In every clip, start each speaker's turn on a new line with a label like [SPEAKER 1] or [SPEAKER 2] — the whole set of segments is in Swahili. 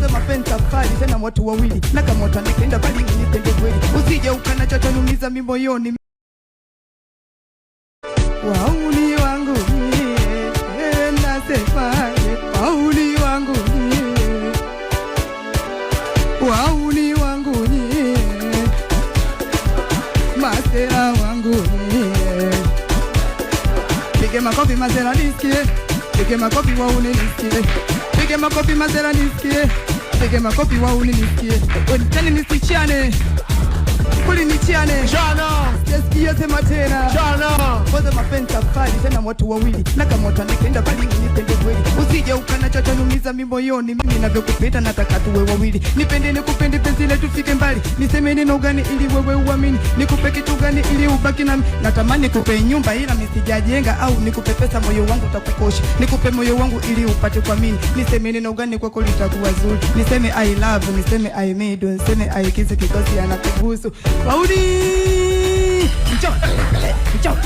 [SPEAKER 1] kwanza mapenzi safari tena watu wawili na kama moto nikaenda bali nipende kweli usije ukanacho tanumiza mimi moyoni wauni wangu nasemaje wauni wangu wauni wangu masera wangu pige makofi masera nisikie pige makofi wauni nisikie pige makofi masera nisikie pige makofi wauni nisikie tani nisichane kuli nichiane
[SPEAKER 2] Jana
[SPEAKER 1] Sikia sema tena
[SPEAKER 2] Jana
[SPEAKER 1] kwanza mapenzi safari tena watu wawili na kama moto nikaenda bali nipende kweli usije ukanacho tanumiza mimi moyoni mimi ninavyokupenda nataka tuwe wawili nipende nikupende penzi letu tufike mbali niseme neno gani ili wewe uamini nikupe kitu gani ili ubaki nami natamani kupe nyumba ila msijajenga au nikupe pesa moyo wangu utakukosha nikupe moyo wangu ili upate kuamini niseme neno gani kwako litakuwa zuri niseme I love niseme I need niseme I kiss kikosi anakubusu wauni jump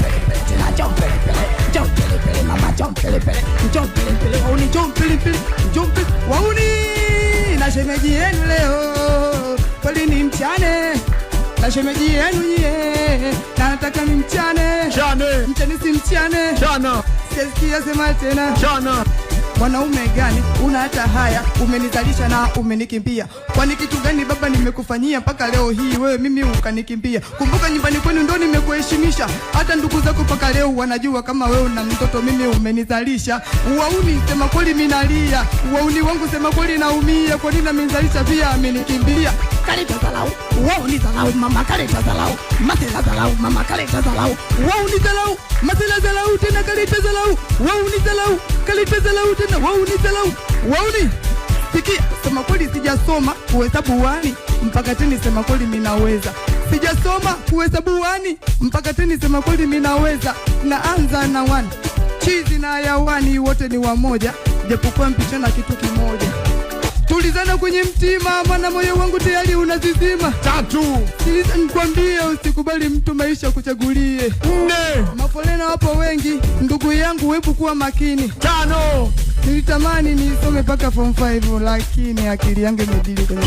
[SPEAKER 1] wauni na shemeji yenu leo kweli ni mchane na shemeji yenu nyie na nataka ni mchane mchane si mchane sikia sema tena mwanaume gani una hata haya umenizalisha na umenikimbia kwani kitu gani baba nimekufanyia mpaka leo hii wewe mimi ukanikimbia kumbuka nyumbani kwenu ndo nimekuheshimisha hata ndugu zako mpaka leo wanajua kama wewe una mtoto mimi umenizalisha uwauni sema kweli mimi nalia uwauni wangu sema kweli naumia kwa nini amenizalisha pia amenikimbia kaleta dharau uwauni dharau mama kaleta dharau matela dharau mama kaleta dharau uwauni dharau matela dharau tena kaleta dharau uwauni dharau kaleta dharau tena wauni dharau wauni sikia sema kweli sijasoma kuhesabu wani mpaka teni sema kweli mimi naweza sijasoma kuhesabu wani mpaka teni sema kweli mimi naweza naanza na wani chizi na yawani wote ni wamoja japokuwa mpichana kitu kimoja tulizana kwenye mtima maana moyo wangu tayari unazizima 3 sikiliza nikwambie usikubali mtu maisha kuchagulie
[SPEAKER 2] 4
[SPEAKER 1] mafolena wapo wengi ndugu yangu webu kuwa makini
[SPEAKER 2] 5
[SPEAKER 1] nilitamani nisome paka form 5 lakini akili yangu imedili kwenye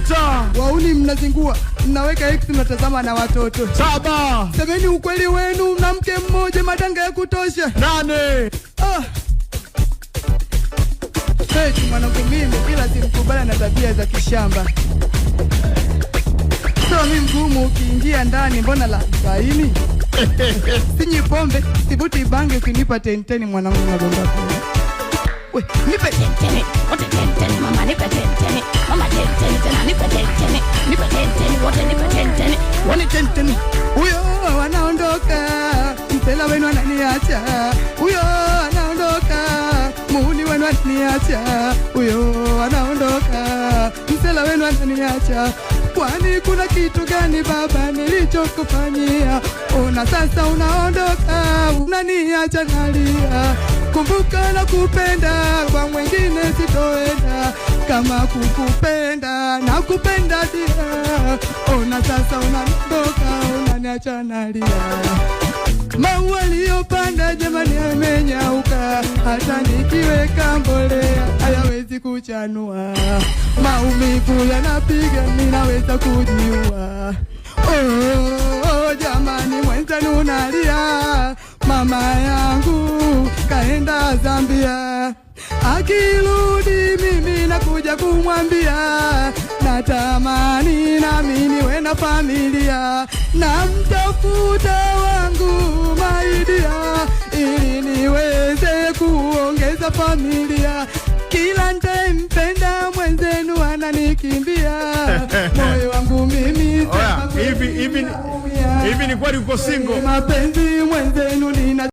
[SPEAKER 2] 6
[SPEAKER 1] wauni mnazingua mnaweka x mnatazama na watoto
[SPEAKER 2] 7
[SPEAKER 1] semeni ukweli wenu na mke mmoja madanga ya kutosha
[SPEAKER 2] 8
[SPEAKER 1] mwanangu mimi ila simkubala na tabia za kishamba so mimi mgumu ukiingia ndani mbona la saini sinyi pombe sibuti bange ukinipa 10 mwanangu nabonga we nipe 10 wote 10 mama nipe 10 mama 10 tena nipe 10 nipe 10 wote nipe 10 wani 10 huyo wanaondoka mpela wenu ananiacha huyo anaondoka muhuni wenu ananiacha huyo anaondoka msela wenu ananiacha kwani kuna kitu gani baba nilichokufanyia ona sasa unaondoka unaniacha nalia kumbuka na kupenda kwa mwingine sitoenda kama kukupenda na kupenda dia ona sasa unaondoka unaniacha nalia maua liyopanda jamani yamenyauka hata nikiweka mbolea hayawezi kuchanua maumivu yanapiga ninaweza kujiua jamani mwenzenu nalia mama yangu kaenda Zambia akirudi mimi nakuja kumwambia natamani nami niwe na familia na mtafuta wangu maidia ili niweze kuongeza familia kila nitempenda mwenzenu ananikimbia moyo wangu mimi
[SPEAKER 2] hivi ni kweli uko single
[SPEAKER 1] mapenzi mwenzenu nina